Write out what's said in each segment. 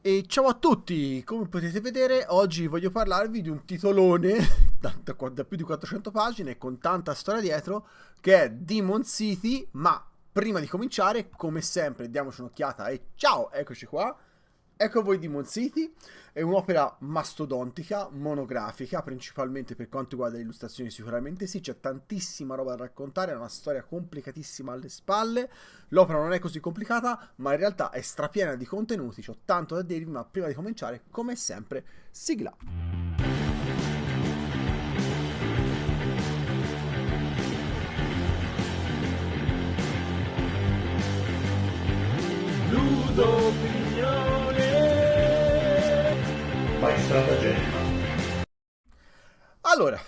E ciao a tutti, come potete vedere oggi voglio parlarvi di un titolone da più di 400 pagine con tanta storia dietro che è Demon City, ma prima di cominciare come sempre diamoci un'occhiata e ciao, eccoci qua. Ecco a voi Demon City, è un'opera mastodontica, monografica, principalmente per quanto riguarda le illustrazioni sicuramente sì, c'è tantissima roba da raccontare, è una storia complicatissima alle spalle, l'opera non è così complicata, ma in realtà è strapiena di contenuti, c'ho tanto da dirvi, ma prima di cominciare, come sempre, sigla. Ludo Opinione. Vai, stratagemma. Allora,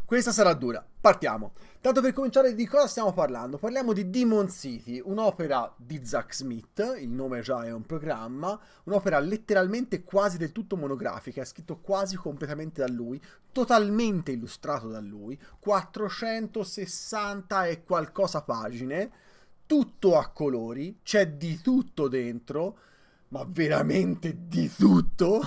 questa sarà dura. Partiamo. Tanto per cominciare, di cosa stiamo parlando? Parliamo di Demon City, un'opera di Zack Smith, il nome già è un programma, un'opera letteralmente quasi del tutto monografica, è scritto quasi completamente da lui, totalmente illustrato da lui, 460 e qualcosa pagine, tutto a colori, c'è di tutto dentro, ma veramente di tutto,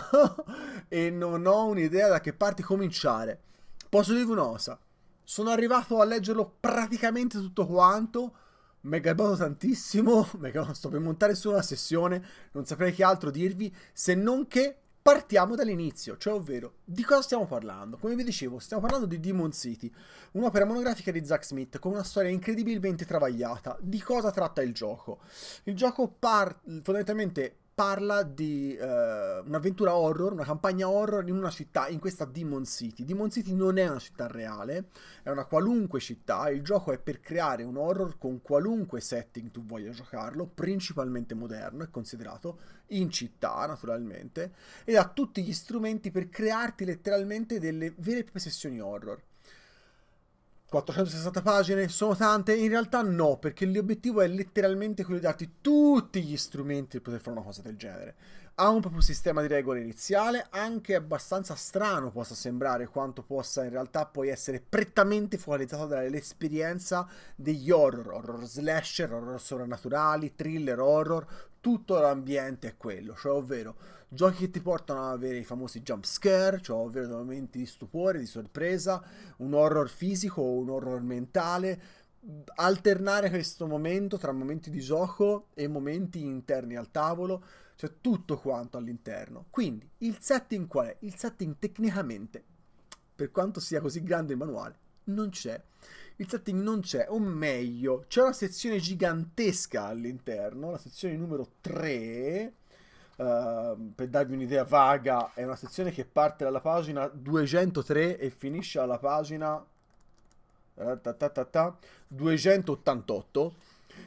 e non ho un'idea da che parte cominciare. Posso dirvi una cosa, sono arrivato a leggerlo praticamente tutto quanto, mi è garbato tantissimo, sto per montare su una sessione, non saprei che altro dirvi, se non che partiamo dall'inizio, cioè ovvero, di cosa stiamo parlando? Come vi dicevo, stiamo parlando di Demon City, un'opera monografica di Zack Smith con una storia incredibilmente travagliata. Di cosa tratta il gioco? Il gioco fondamentalmente parla di un'avventura horror, una campagna horror in una città, in questa Demon City. Demon City non è una città reale, è una qualunque città. Il gioco è per creare un horror con qualunque setting tu voglia giocarlo, principalmente moderno, è considerato, in città naturalmente, ed ha tutti gli strumenti per crearti letteralmente delle vere e proprie sessioni horror. 460 pagine sono tante? In realtà no, perché l'obiettivo è letteralmente quello di darti tutti gli strumenti per poter fare una cosa del genere. Ha un proprio sistema di regole iniziale, anche abbastanza strano possa sembrare quanto possa in realtà poi essere prettamente focalizzato dall'esperienza degli horror, horror slasher, horror sovrannaturali, thriller horror, tutto l'ambiente è quello, cioè ovvero giochi che ti portano ad avere i famosi jump scare, cioè ovvero dei momenti di stupore, di sorpresa, un horror fisico o un horror mentale, alternare questo momento tra momenti di gioco e momenti interni al tavolo, cioè tutto quanto all'interno. Quindi il setting qual è? Il setting tecnicamente, per quanto sia così grande il manuale, non c'è. Il setting non c'è, o meglio, c'è una sezione gigantesca all'interno, la sezione numero 3. Per darvi un'idea vaga, è una sezione che parte dalla pagina 203 e finisce alla pagina 288.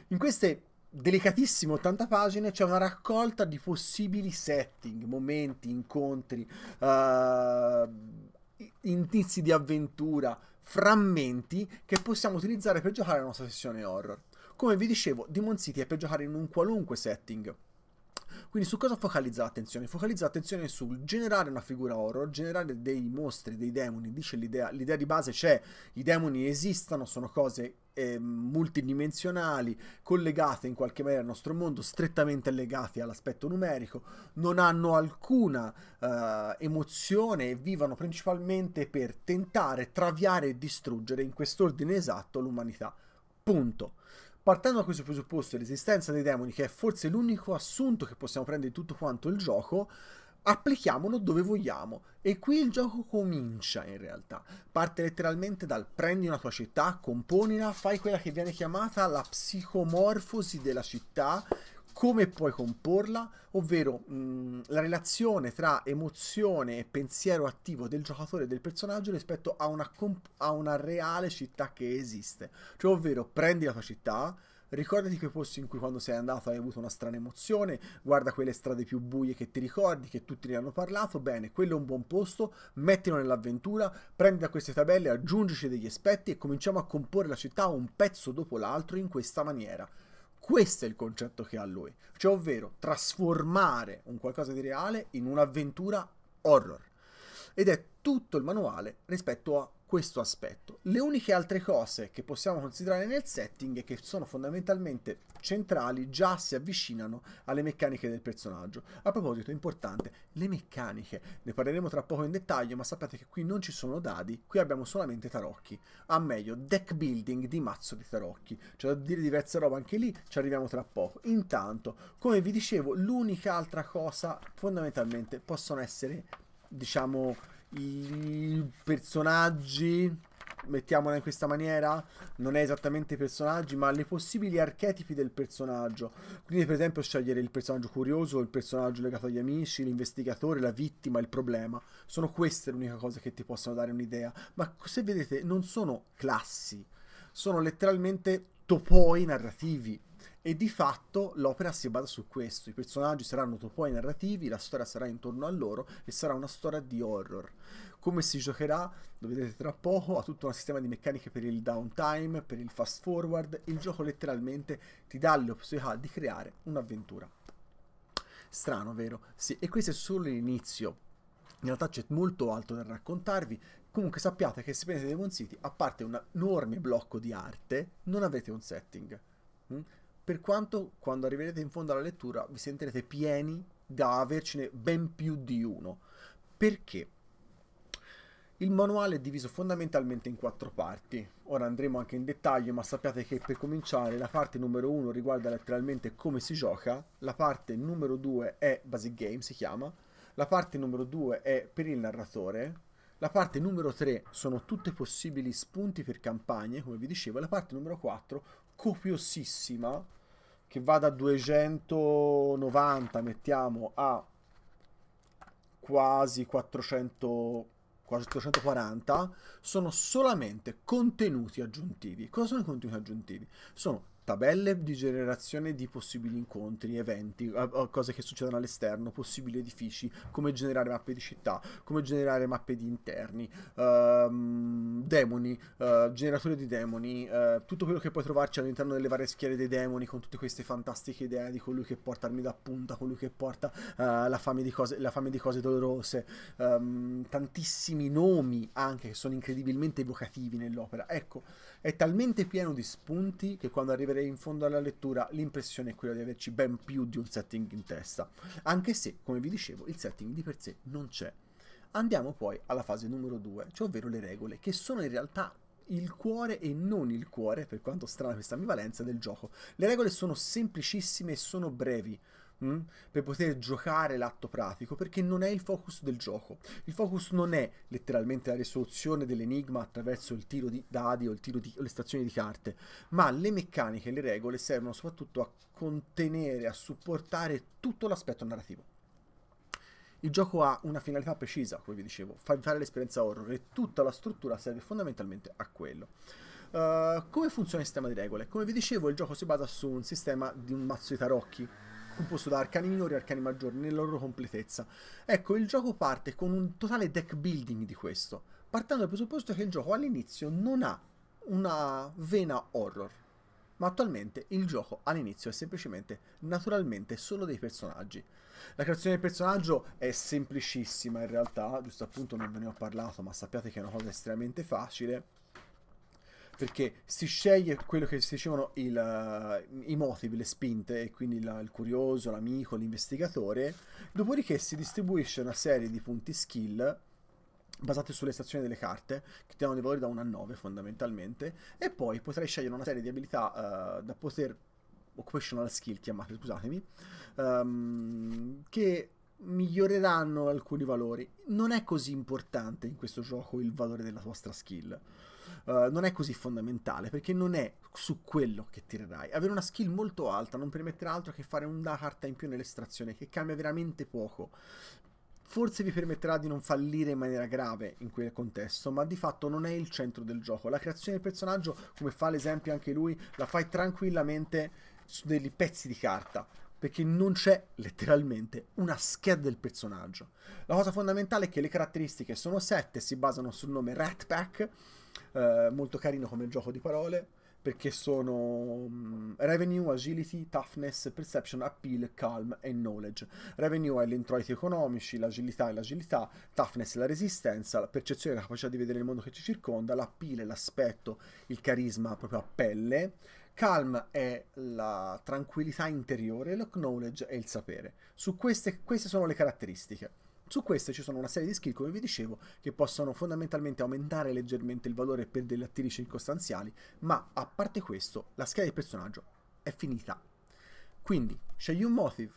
In queste delicatissime 80 pagine c'è una raccolta di possibili setting, momenti, incontri, indizi di avventura, frammenti che possiamo utilizzare per giocare la nostra sessione horror. Come vi dicevo, Demon City è per giocare in un qualunque setting. Quindi su cosa focalizza l'attenzione? Focalizza l'attenzione sul generare una figura horror, generare dei mostri, dei demoni, dice l'idea di base c'è, i demoni esistono, sono cose multidimensionali, collegate in qualche maniera al nostro mondo, strettamente legate all'aspetto numerico, non hanno alcuna emozione e vivono principalmente per tentare, traviare e distruggere in quest'ordine esatto l'umanità. Punto. Partendo da questo presupposto, l'esistenza dei demoni, che è forse l'unico assunto che possiamo prendere di tutto quanto il gioco, applichiamolo dove vogliamo. E qui il gioco comincia in realtà. Parte letteralmente dal prendi una tua città, componila, fai quella che viene chiamata la psicomorfosi della città, come puoi comporla, ovvero la relazione tra emozione e pensiero attivo del giocatore e del personaggio rispetto a una reale città che esiste. Cioè, ovvero, prendi la tua città, ricordati quei posti in cui quando sei andato hai avuto una strana emozione, guarda quelle strade più buie che ti ricordi, che tutti ne hanno parlato, bene, quello è un buon posto, mettilo nell'avventura, prendi da queste tabelle, aggiungici degli aspetti e cominciamo a comporre la città un pezzo dopo l'altro in questa maniera. Questo è il concetto che ha lui, cioè ovvero trasformare un qualcosa di reale in un'avventura horror. Ed è tutto il manuale rispetto a questo aspetto. Le uniche altre cose che possiamo considerare nel setting e che sono fondamentalmente centrali già si avvicinano alle meccaniche del personaggio. A proposito, importante, le meccaniche, ne parleremo tra poco in dettaglio, ma sappiate che qui non ci sono dadi, qui abbiamo solamente tarocchi, a meglio deck building di mazzo di tarocchi, c'è da dire diverse robe anche lì, ci arriviamo tra poco. Intanto, come vi dicevo, l'unica altra cosa fondamentalmente possono essere, diciamo, i personaggi, mettiamola in questa maniera, non è esattamente i personaggi, ma le possibili archetipi del personaggio. Quindi, per esempio, scegliere il personaggio curioso, il personaggio legato agli amici, l'investigatore, la vittima, il problema. Sono queste le uniche cose che ti possono dare un'idea. Ma se vedete, non sono classi, sono letteralmente topoi narrativi. E di fatto l'opera si basa su questo, i personaggi saranno topoi narrativi, la storia sarà intorno a loro e sarà una storia di horror. Come si giocherà, lo vedete tra poco, ha tutto un sistema di meccaniche per il downtime, per il fast forward, il gioco letteralmente ti dà le possibilità di creare un'avventura. Strano, vero? Sì, e questo è solo l'inizio. In realtà c'è molto altro da raccontarvi. Comunque sappiate che se prendete Demon City, a parte un enorme blocco di arte, non avete un setting. Per quanto quando arriverete in fondo alla lettura vi sentirete pieni da avercene ben più di uno. Perché? Il manuale è diviso fondamentalmente in 4 parti. Ora andremo anche in dettaglio, ma sappiate che per cominciare la parte numero 1 riguarda letteralmente come si gioca, la parte numero 2 è Basic Game, si chiama, la parte numero 2 è per il narratore, la parte numero 3 sono tutti possibili spunti per campagne, come vi dicevo, e la parte numero 4, copiosissima, che va da 290, mettiamo, a quasi 400, quasi 440, sono solamente contenuti aggiuntivi. Cosa sono i contenuti aggiuntivi? Sono tabelle di generazione di possibili incontri, eventi, cose che succedono all'esterno, possibili edifici, come generare mappe di città, come generare mappe di interni, demoni, generatori di demoni, tutto quello che puoi trovarci all'interno delle varie schiere dei demoni, con tutte queste fantastiche idee di colui che porta armi da punta, colui che porta la fame di cose dolorose, tantissimi nomi anche che sono incredibilmente evocativi nell'opera. Ecco, è talmente pieno di spunti che quando arriverei in fondo alla lettura l'impressione è quella di averci ben più di un setting in testa, anche se, come vi dicevo, il setting di per sé non c'è. Andiamo poi alla fase numero 2, cioè ovvero le regole, che sono in realtà il cuore e non il cuore, per quanto strana questa ambivalenza, del gioco. Le regole sono semplicissime e sono brevi, per poter giocare l'atto pratico, perché non è il focus del gioco. Il focus non è letteralmente la risoluzione dell'enigma attraverso il tiro di dadi o il tiro di o l'estrazione di carte, ma le meccaniche e le regole servono soprattutto a contenere, a supportare tutto l'aspetto narrativo. Il gioco ha una finalità precisa, come vi dicevo, fare l'esperienza horror, e tutta la struttura serve fondamentalmente a quello. Come funziona il sistema di regole? Come vi dicevo, il gioco si basa su un sistema di un mazzo di tarocchi composto da arcani minori e arcani maggiori nella loro completezza. Ecco, il gioco parte con un totale deck building di questo, partendo dal presupposto che il gioco all'inizio non ha una vena horror, ma attualmente il gioco all'inizio è semplicemente, naturalmente, solo dei personaggi. La creazione del personaggio è semplicissima in realtà, giusto appunto non ve ne ho parlato, ma sappiate che è una cosa estremamente facile, perché si sceglie quello che si dicevano i motivi, le spinte, e quindi il curioso, l'amico, l'investigatore, dopodiché si distribuisce una serie di punti skill basate sull'estrazione delle carte, che ti danno dei valori da 1 a 9 fondamentalmente, e poi potrai scegliere una serie di abilità da poter, occupational skill chiamate, scusatemi, che miglioreranno alcuni valori. Non è così importante in questo gioco il valore della vostra skill. Non è così fondamentale, perché non è su quello che tirerai. Avere una skill molto alta non permetterà altro che fare una carta in più nell'estrazione, che cambia veramente poco. Forse vi permetterà di non fallire in maniera grave in quel contesto, ma di fatto non è il centro del gioco. La creazione del personaggio, come fa l'esempio anche lui, la fai tranquillamente su dei pezzi di carta, perché non c'è letteralmente una scheda del personaggio. La cosa fondamentale è che le caratteristiche sono 7, si basano sul nome Rat Pack, molto carino come gioco di parole, perché sono revenue, agility, toughness, perception, appeal, calm e knowledge. Revenue è gli introiti economici, l'agilità è l'agilità, toughness è la resistenza, la percezione è la capacità di vedere il mondo che ci circonda, l'appeal è l'aspetto, il carisma proprio a pelle, calm è la tranquillità interiore, lo knowledge è il sapere. Su queste sono le caratteristiche. Su queste ci sono una serie di skill, come vi dicevo, che possono fondamentalmente aumentare leggermente il valore per delle attiri circostanziali, ma a parte questo, la scheda di personaggio è finita. Quindi, scegli un motive,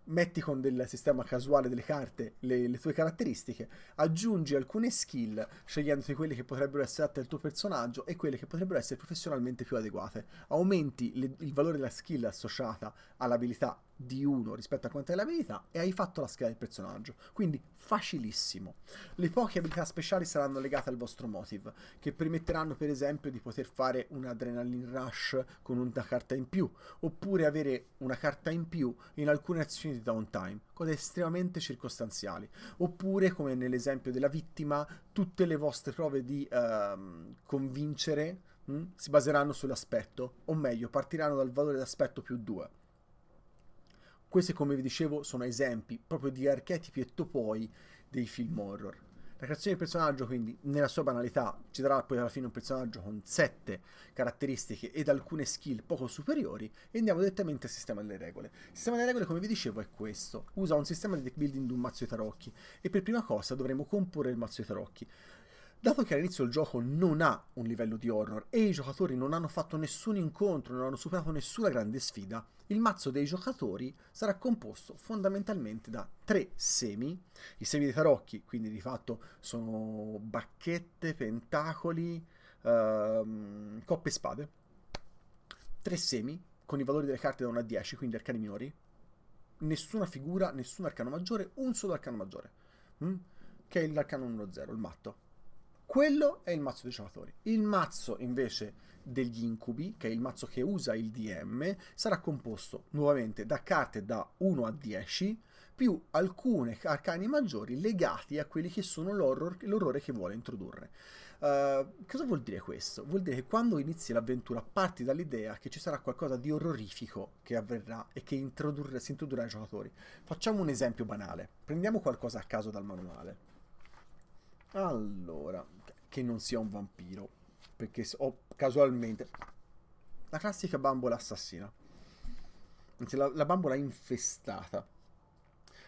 metti con del sistema casuale delle carte le tue caratteristiche, aggiungi alcune skill scegliendoti quelle che potrebbero essere adatte al tuo personaggio e quelle che potrebbero essere professionalmente più adeguate. Aumenti il valore della skill associata all'abilità di 1 rispetto a quanta è l'abilità e hai fatto la scheda del personaggio. Quindi facilissimo. Le poche abilità speciali saranno legate al vostro motive, che permetteranno per esempio di poter fare un adrenaline rush con una carta in più, oppure avere una carta in più in alcune azioni di downtime, cose estremamente circostanziali. Oppure, come nell'esempio della vittima, tutte le vostre prove di convincere si baseranno sull'aspetto, o meglio, partiranno dal valore d'aspetto più 2. Questi, come vi dicevo, sono esempi proprio di archetipi e topoi dei film horror. La creazione del personaggio, quindi, nella sua banalità, ci darà poi alla fine un personaggio con 7 caratteristiche ed alcune skill poco superiori, e andiamo direttamente al sistema delle regole. Il sistema delle regole, come vi dicevo, è questo. Usa un sistema di deck building di un mazzo di tarocchi, e per prima cosa dovremo comporre il mazzo di tarocchi. Dato che all'inizio il gioco non ha un livello di horror e i giocatori non hanno fatto nessun incontro, non hanno superato nessuna grande sfida, il mazzo dei giocatori sarà composto fondamentalmente da 3 semi. I semi dei tarocchi, quindi di fatto sono bacchette, pentacoli, coppe e spade. 3 semi con i valori delle carte da 1 a 10, quindi arcani minori. Nessuna figura, nessun arcano maggiore, un solo arcano maggiore, che è l'arcano 1-0, il matto. Quello è il mazzo dei giocatori. Il mazzo invece degli incubi, che è il mazzo che usa il DM, sarà composto nuovamente da carte da 1 a 10 più alcune arcani maggiori legati a quelli che sono l'orrore che vuole introdurre. Cosa vuol dire questo? Vuol dire che quando inizi l'avventura parti dall'idea che ci sarà qualcosa di orrorifico che avverrà e che si introdurrà ai giocatori. Facciamo un esempio banale. Prendiamo qualcosa a caso dal manuale. Allora, che non sia un vampiro, perché ho casualmente la classica bambola assassina, anzi la bambola infestata.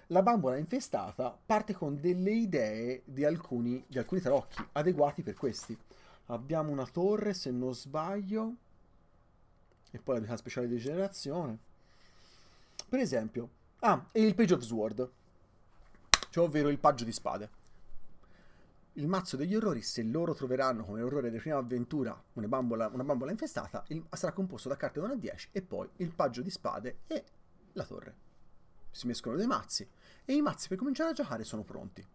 La bambola infestata parte con delle idee di alcuni tarocchi adeguati per questi. Abbiamo una torre, se non sbaglio, e poi la abilità speciale di generazione. Per esempio, e il Page of Sword, cioè ovvero il paggio di spade. Il mazzo degli orrori, se loro troveranno come orrore della prima avventura una bambola infestata, sarà composto da carte da 1 a 10 e poi il paggio di spade e la torre. Si mescolano dei mazzi e i mazzi per cominciare a giocare sono pronti.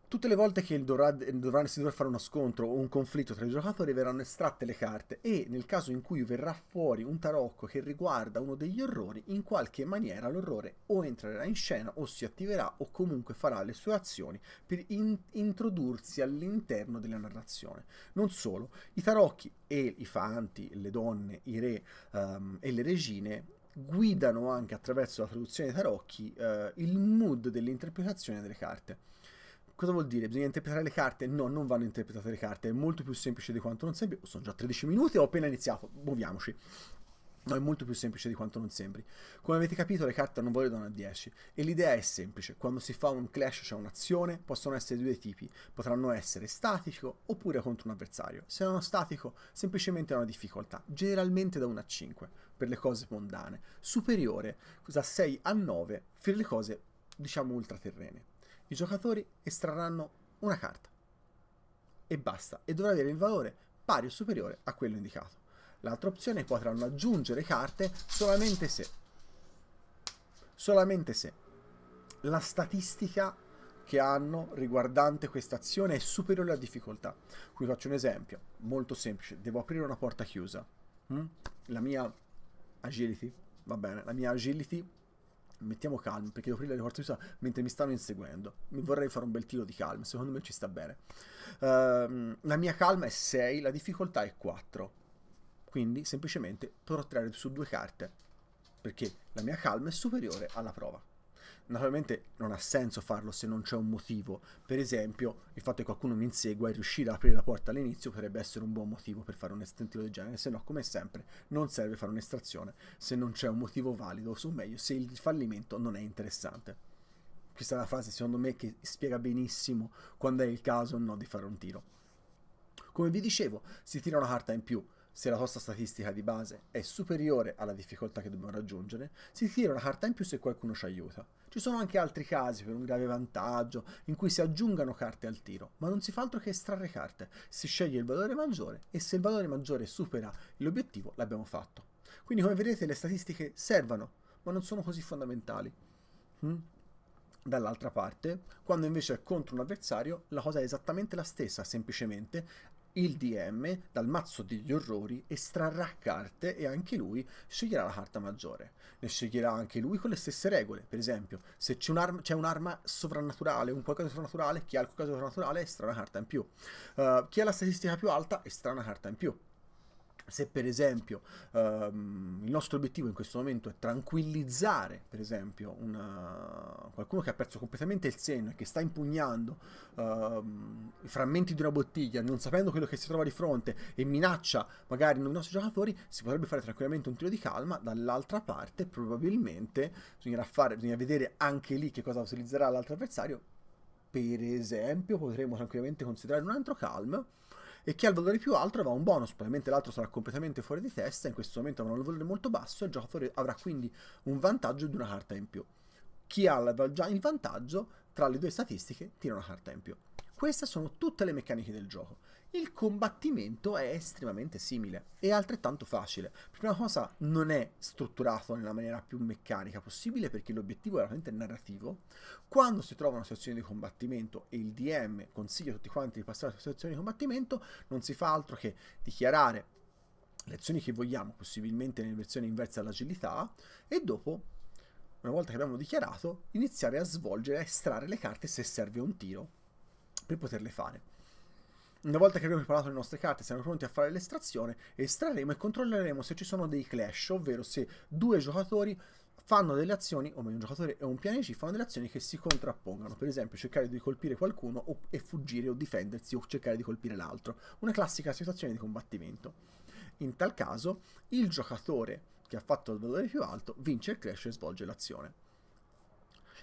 Tutte le volte che si dovrà fare uno scontro o un conflitto tra i giocatori verranno estratte le carte e nel caso in cui verrà fuori un tarocco che riguarda uno degli orrori, in qualche maniera l'orrore o entrerà in scena o si attiverà o comunque farà le sue azioni per introdursi all'interno della narrazione. Non solo, i tarocchi e i fanti, le donne, i re e le regine guidano anche attraverso la traduzione dei tarocchi il mood dell'interpretazione delle carte. Cosa vuol dire? Bisogna interpretare le carte? No, non vanno interpretate le carte, è molto più semplice di quanto non sembri. Sono già 13 minuti e ho appena iniziato, muoviamoci. No, è molto più semplice di quanto non sembri. Come avete capito, le carte hanno un valore da 1 a 10 e l'idea è semplice. Quando si fa un clash, c'è un'azione, possono essere di 2 tipi. Potranno essere statico oppure contro un avversario. Se non statico, semplicemente è una difficoltà, generalmente da 1 a 5 per le cose mondane, superiore da 6 a 9 per le cose, diciamo, ultraterrene. I giocatori estrarranno una carta e basta, e dovrà avere il valore pari o superiore a quello indicato. L'altra opzione potranno aggiungere carte solamente se la statistica che hanno riguardante questa azione è superiore alla difficoltà. Qui faccio un esempio molto semplice: devo aprire una porta chiusa. La mia agility, va bene, la mia agility mettiamo calm, perché devo aprire le forze di vista mentre mi stanno inseguendo. Mi vorrei fare un bel tiro di calm, secondo me ci sta bene. La mia calma è 6, la difficoltà è 4. Quindi semplicemente potrò tirare su 2 carte, perché la mia calma è superiore alla prova. Naturalmente non ha senso farlo se non c'è un motivo. Per esempio, il fatto che qualcuno mi insegua e riuscire ad aprire la porta all'inizio potrebbe essere un buon motivo per fare un estentivo del genere, se no, come sempre, non serve fare un'estrazione se non c'è un motivo valido, o meglio, se il fallimento non è interessante. Questa è una frase, secondo me, che spiega benissimo quando è il caso o no di fare un tiro. Come vi dicevo, si tira una carta in più. Se la vostra statistica di base è superiore alla difficoltà che dobbiamo raggiungere, si tira una carta in più se qualcuno ci aiuta. Ci sono anche altri casi per un grave vantaggio in cui si aggiungano carte al tiro, ma non si fa altro che estrarre carte. Si sceglie il valore maggiore e se il valore maggiore supera l'obiettivo l'abbiamo fatto. Quindi come vedete le statistiche servono, ma non sono così fondamentali. Dall'altra parte, quando invece è contro un avversario, la cosa è esattamente la stessa, semplicemente il DM dal mazzo degli orrori estrarrà carte e anche lui sceglierà la carta maggiore. Ne sceglierà anche lui con le stesse regole. Per esempio, se c'è un'arma sovrannaturale, un qualcosa di sovrannaturale, chi ha il qualcosa di sovrannaturale estrarrà una carta in più. Chi ha la statistica più alta estrarrà una carta in più. Se per esempio il nostro obiettivo in questo momento è tranquillizzare, per esempio, qualcuno che ha perso completamente il senno e che sta impugnando i frammenti di una bottiglia, non sapendo quello che si trova di fronte e minaccia magari i nostri giocatori, si potrebbe fare tranquillamente un tiro di calma. Dall'altra parte probabilmente bisogna vedere anche lì che cosa utilizzerà l'altro avversario. Per esempio potremmo tranquillamente considerare un altro calm, e chi ha il valore più alto avrà un bonus, probabilmente l'altro sarà completamente fuori di testa, in questo momento avrà un valore molto basso e il giocatore avrà quindi un vantaggio di una carta in più. Chi ha già il vantaggio tra le due statistiche tira una carta in più. Queste sono tutte le meccaniche del gioco. Il combattimento è estremamente simile e altrettanto facile. Prima cosa, non è strutturato nella maniera più meccanica possibile perché l'obiettivo è veramente narrativo. Quando si trova una situazione di combattimento e il DM consiglia a tutti quanti di passare alla situazione di combattimento, non si fa altro che dichiarare le azioni che vogliamo, possibilmente nella versione inversa all'agilità, e dopo, una volta che abbiamo dichiarato, iniziare a svolgere, a estrarre le carte se serve un tiro per poterle fare. Una volta che abbiamo preparato le nostre carte, siamo pronti a fare l'estrazione, estrarremo e controlleremo se ci sono dei clash, ovvero se due giocatori fanno delle azioni, o meglio un giocatore e un PNC fanno delle azioni che si contrappongono, per esempio cercare di colpire qualcuno e fuggire o difendersi o cercare di colpire l'altro, una classica situazione di combattimento. In tal caso il giocatore che ha fatto il valore più alto vince il clash e svolge l'azione.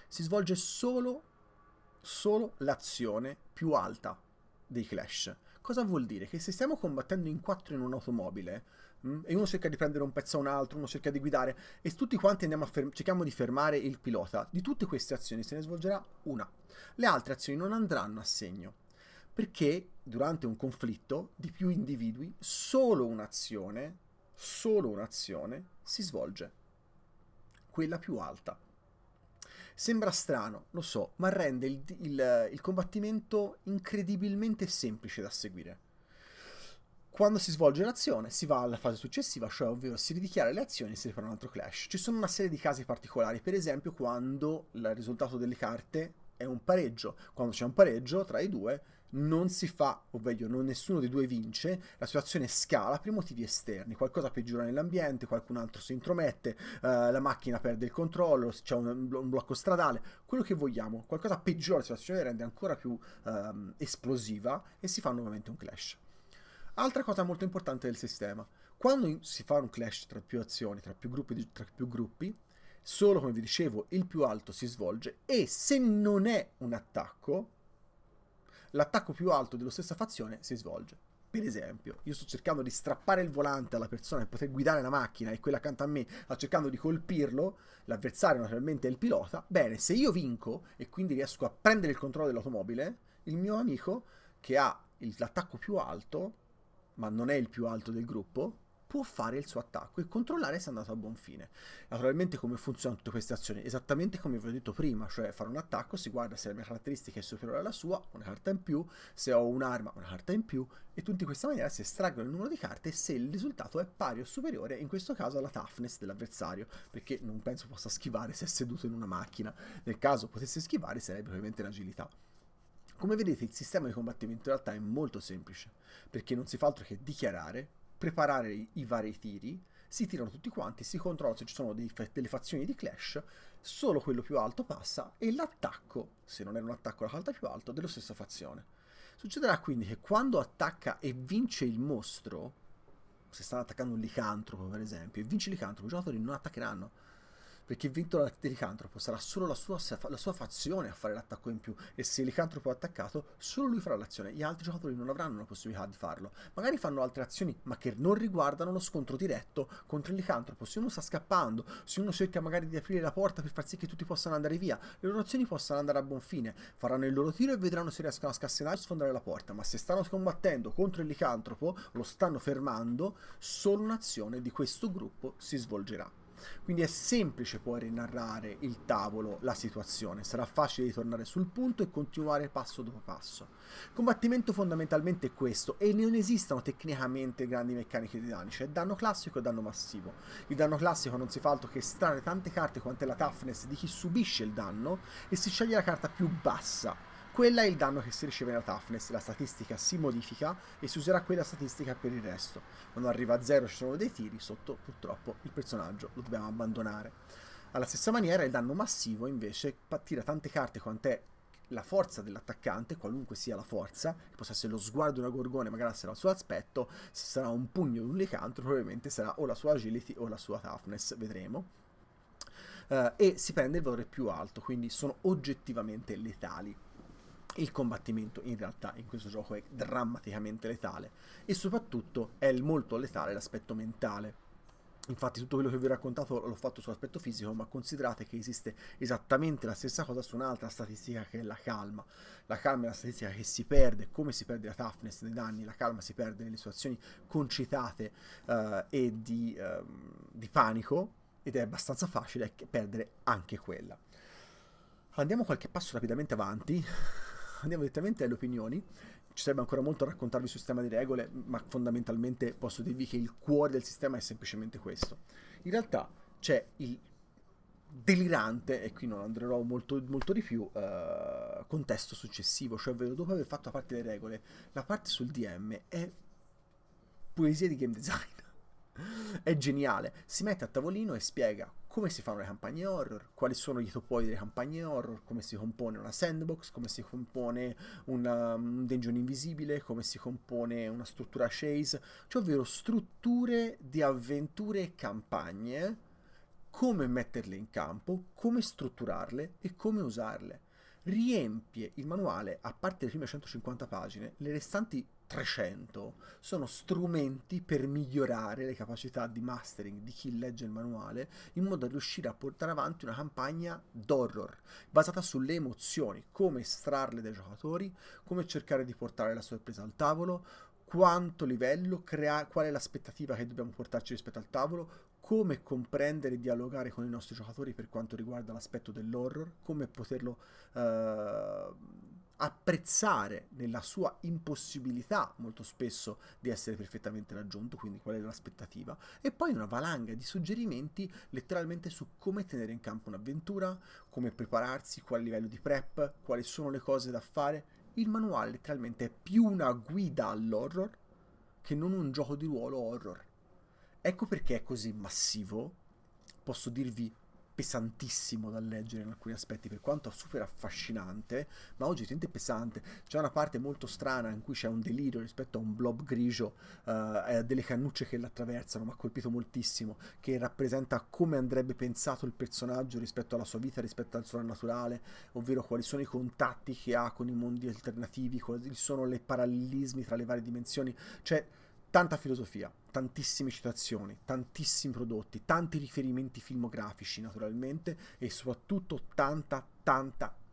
Si svolge solo l'azione più alta dei clash. Cosa vuol dire? Che se stiamo combattendo in 4 in un'automobile e uno cerca di prendere un pezzo a un altro, uno cerca di guidare e tutti quanti cerchiamo di fermare il pilota, di tutte queste azioni se ne svolgerà una. Le altre azioni non andranno a segno perché durante un conflitto di più individui solo un'azione si svolge, quella più alta. Sembra strano, lo so, ma rende il combattimento incredibilmente semplice da seguire. Quando si svolge l'azione, si va alla fase successiva, cioè ovvero si ridichiara le azioni e si ripara un altro clash. Ci sono una serie di casi particolari, per esempio quando il risultato delle carte è un pareggio. Quando c'è un pareggio tra i due, non si fa, o meglio, nessuno dei due vince, la situazione scala per motivi esterni, qualcosa peggiora nell'ambiente, qualcun altro si intromette, la macchina perde il controllo, c'è un blocco stradale, quello che vogliamo, qualcosa peggiora la situazione, rende ancora più esplosiva e si fa nuovamente un clash. Altra cosa molto importante del sistema, quando si fa un clash tra più azioni, tra più gruppi, solo, come vi dicevo, il più alto si svolge e se non è un attacco, l'attacco più alto della stessa fazione si svolge. Per esempio, io sto cercando di strappare il volante alla persona per poter guidare la macchina e quella accanto a me sta cercando di colpirlo, l'avversario naturalmente è il pilota. Bene, se io vinco e quindi riesco a prendere il controllo dell'automobile, il mio amico che ha l'attacco più alto, ma non è il più alto del gruppo, può fare il suo attacco e controllare se è andato a buon fine. Naturalmente come funzionano tutte queste azioni? Esattamente come vi ho detto prima, cioè fare un attacco si guarda se la mia caratteristica è superiore alla sua, una carta in più, se ho un'arma, una carta in più, e tutti in questa maniera si estraggono il numero di carte se il risultato è pari o superiore, in questo caso alla toughness dell'avversario, perché non penso possa schivare se è seduto in una macchina. Nel caso potesse schivare sarebbe probabilmente l'agilità. Come vedete il sistema di combattimento in realtà è molto semplice, perché non si fa altro che dichiarare, preparare i vari tiri, si tirano tutti quanti, si controlla se ci sono delle fazioni di clash, solo quello più alto passa e l'attacco, se non era un attacco alla carta più alto, della stessa fazione. Succederà quindi che quando attacca e vince il mostro, se stanno attaccando un licantropo per esempio, e vince il licantropo, i giocatori non attaccheranno, perché vinto il licantropo sarà solo la sua fazione a fare l'attacco in più, e se il licantropo è attaccato solo lui farà l'azione, gli altri giocatori non avranno la possibilità di farlo. Magari fanno altre azioni ma che non riguardano lo scontro diretto contro il licantropo. Se uno sta scappando, se uno cerca magari di aprire la porta per far sì che tutti possano andare via, le loro azioni possano andare a buon fine, faranno il loro tiro e vedranno se riescono a scassinare e sfondare la porta. Ma se stanno combattendo contro il licantropo, lo stanno fermando, solo un'azione di questo gruppo si svolgerà. Quindi è semplice poi rinarrare il tavolo, la situazione, sarà facile di tornare sul punto e continuare passo dopo passo. Il combattimento fondamentalmente è questo, e non esistono tecnicamente grandi meccaniche di danni, c'è danno classico e danno massivo. Il danno classico non si fa altro che estrarre tante carte quanto è la toughness di chi subisce il danno e si sceglie la carta più bassa. Quella è il danno che si riceve nella toughness, la statistica si modifica e si userà quella statistica per il resto. Quando arriva a 0 ci sono dei tiri, sotto purtroppo il personaggio lo dobbiamo abbandonare. Alla stessa maniera il danno massivo invece tira tante carte quant'è la forza dell'attaccante, qualunque sia la forza, che possa essere lo sguardo di una gorgone, magari sarà il suo aspetto, se sarà un pugno di un licantro probabilmente sarà o la sua agility o la sua toughness, vedremo. E si prende il valore più alto, quindi sono oggettivamente letali. Il combattimento in realtà in questo gioco è drammaticamente letale e soprattutto è molto letale l'aspetto mentale. Infatti tutto quello che vi ho raccontato l'ho fatto sull'aspetto fisico, ma considerate che esiste esattamente la stessa cosa su un'altra statistica che è la calma. La calma è la statistica che si perde, come si perde la toughness nei danni, la calma si perde nelle situazioni concitate e di panico, ed è abbastanza facile perdere anche quella. Andiamo qualche passo rapidamente avanti, andiamo direttamente alle opinioni. Ci sarebbe ancora molto a raccontarvi sul sistema di regole, ma fondamentalmente posso dirvi che il cuore del sistema è semplicemente questo. In realtà c'è il delirante, e qui non andrò molto di più, contesto successivo, cioè ovvero dopo aver fatto la parte delle regole, la parte sul DM è poesia di game design. È geniale, si mette a tavolino e spiega come si fanno le campagne horror, quali sono i topoi delle campagne horror, come si compone una sandbox, come si compone un dungeon invisibile, come si compone una struttura chase, cioè ovvero strutture di avventure e campagne, come metterle in campo, come strutturarle e come usarle. Riempie il manuale, a parte le prime 150 pagine, le restanti 300 sono strumenti per migliorare le capacità di mastering di chi legge il manuale, in modo da riuscire a portare avanti una campagna d'horror basata sulle emozioni, come estrarle dai giocatori, come cercare di portare la sorpresa al tavolo, quanto livello, qual è l'aspettativa che dobbiamo portarci rispetto al tavolo, come comprendere e dialogare con i nostri giocatori per quanto riguarda l'aspetto dell'horror, come poterlo apprezzare nella sua impossibilità molto spesso di essere perfettamente raggiunto, quindi qual è l'aspettativa, e poi una valanga di suggerimenti letteralmente su come tenere in campo un'avventura, come prepararsi, quale livello di prep, quali sono le cose da fare. Il manuale letteralmente è più una guida all'horror che non un gioco di ruolo horror. Ecco perché è così massivo, posso dirvi pesantissimo da leggere in alcuni aspetti, per quanto super affascinante, ma oggettivamente pesante. C'è una parte molto strana in cui c'è un delirio rispetto a un blob grigio, delle cannucce che l'attraversano, mi ha colpito moltissimo, che rappresenta come andrebbe pensato il personaggio rispetto alla sua vita, rispetto al sovrannaturale, ovvero quali sono i contatti che ha con i mondi alternativi, quali sono i parallelismi tra le varie dimensioni. C'è tanta filosofia, tantissime citazioni, tantissimi prodotti, tanti riferimenti filmografici naturalmente, e soprattutto tanta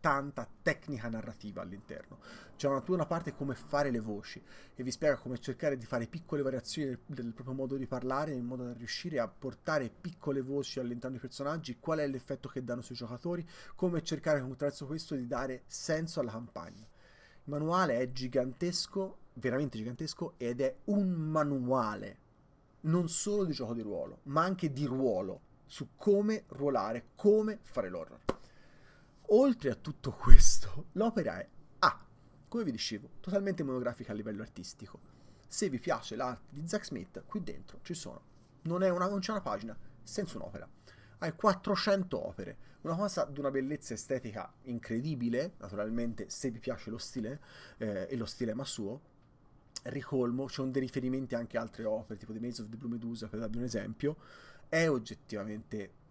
tanta tecnica narrativa all'interno. C'è una parte come fare le voci e vi spiega come cercare di fare piccole variazioni del proprio modo di parlare in modo da riuscire a portare piccole voci all'interno dei personaggi, qual è l'effetto che danno sui giocatori, come cercare attraverso questo di dare senso alla campagna. Il manuale è gigantesco, veramente gigantesco, ed è un manuale non solo di gioco di ruolo, ma anche di ruolo, su come ruolare, come fare l'horror. Oltre a tutto questo, l'opera è come vi dicevo, totalmente monografica a livello artistico. Se vi piace l'arte di Zack Smith, qui dentro ci sono. Non c'è una pagina senza un'opera. Hai 400 opere, una cosa di una bellezza estetica incredibile, naturalmente se vi piace lo stile e lo stilema suo. Ricolmo, c'è dei riferimenti anche a altre opere, tipo The Maze of the Blue Medusa, per darvi un esempio. È oggettivamente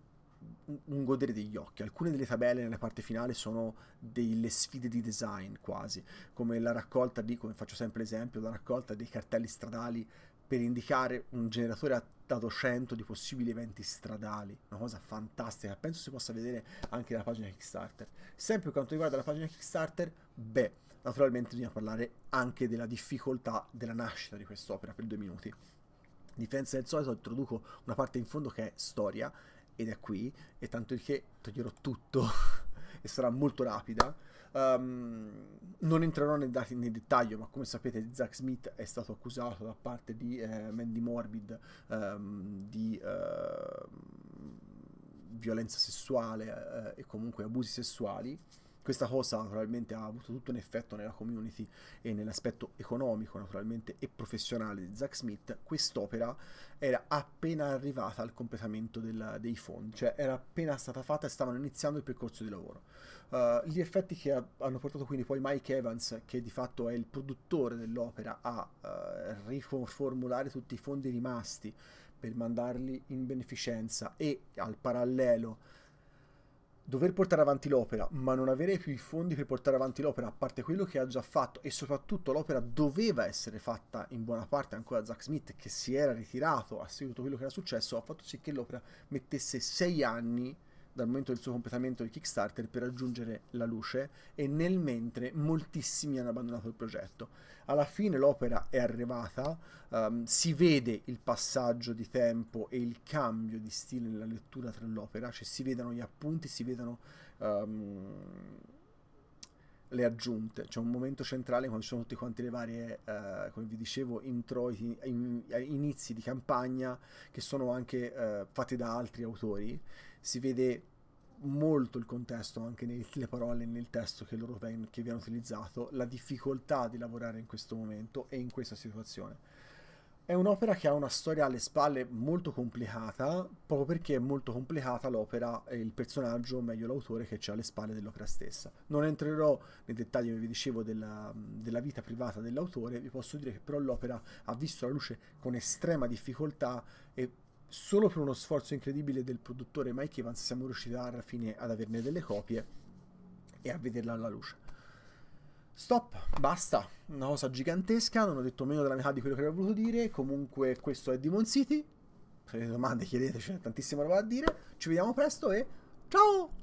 un godere degli occhi. Alcune delle tabelle nella parte finale sono delle sfide di design quasi, come la raccolta come faccio sempre l'esempio, la raccolta dei cartelli stradali per indicare un generatore a 100 di possibili eventi stradali, una cosa fantastica, penso si possa vedere anche nella pagina Kickstarter. Sempre per quanto riguarda la pagina Kickstarter, naturalmente bisogna parlare anche della difficoltà della nascita di quest'opera per 2 minuti. A differenza del solito introduco una parte in fondo che è storia, ed è qui, e tanto che toglierò tutto e sarà molto rapida. Non entrerò nei dettaglio, ma come sapete Zack Smith è stato accusato da parte di Mandy Morbid di violenza sessuale e comunque abusi sessuali. Questa cosa naturalmente ha avuto tutto un effetto nella community e nell'aspetto economico naturalmente e professionale di Zack Smith. Quest'opera era appena arrivata al completamento dei fondi, cioè era appena stata fatta e stavano iniziando il percorso di lavoro. Gli effetti che hanno portato quindi poi Mike Evans, che di fatto è il produttore dell'opera, a riformulare tutti i fondi rimasti per mandarli in beneficenza e al parallelo dover portare avanti l'opera, ma non avere più i fondi per portare avanti l'opera, a parte quello che ha già fatto, e soprattutto l'opera doveva essere fatta in buona parte ancora da Zack Smith, che si era ritirato a seguito di quello che era successo, ha fatto sì che l'opera mettesse 6 anni dal momento del suo completamento di Kickstarter per raggiungere la luce, e nel mentre moltissimi hanno abbandonato il progetto. Alla fine l'opera è arrivata, si vede il passaggio di tempo e il cambio di stile nella lettura tra l'opera, cioè si vedono gli appunti, si vedono le aggiunte. C'è un momento centrale quando ci sono tutte quante le varie, come vi dicevo, introiti, inizi di campagna che sono anche fatti da altri autori. Si vede molto il contesto anche nelle parole e nel testo che viene utilizzato, la difficoltà di lavorare in questo momento e in questa situazione. È un'opera che ha una storia alle spalle molto complicata, proprio perché è molto complicata l'opera e il personaggio, o meglio l'autore, che c'è alle spalle dell'opera stessa. Non entrerò nei dettagli, come vi dicevo, della vita privata dell'autore. Vi posso dire che però l'opera ha visto la luce con estrema difficoltà, e solo per uno sforzo incredibile del produttore Mike Evans siamo riusciti alla fine ad averne delle copie e a vederla alla luce. Stop, basta, una cosa gigantesca, non ho detto meno della metà di quello che avrei voluto dire. Comunque questo è Demon City, se avete domande chiedeteci, c'è tantissima roba da dire. Ci vediamo presto e ciao!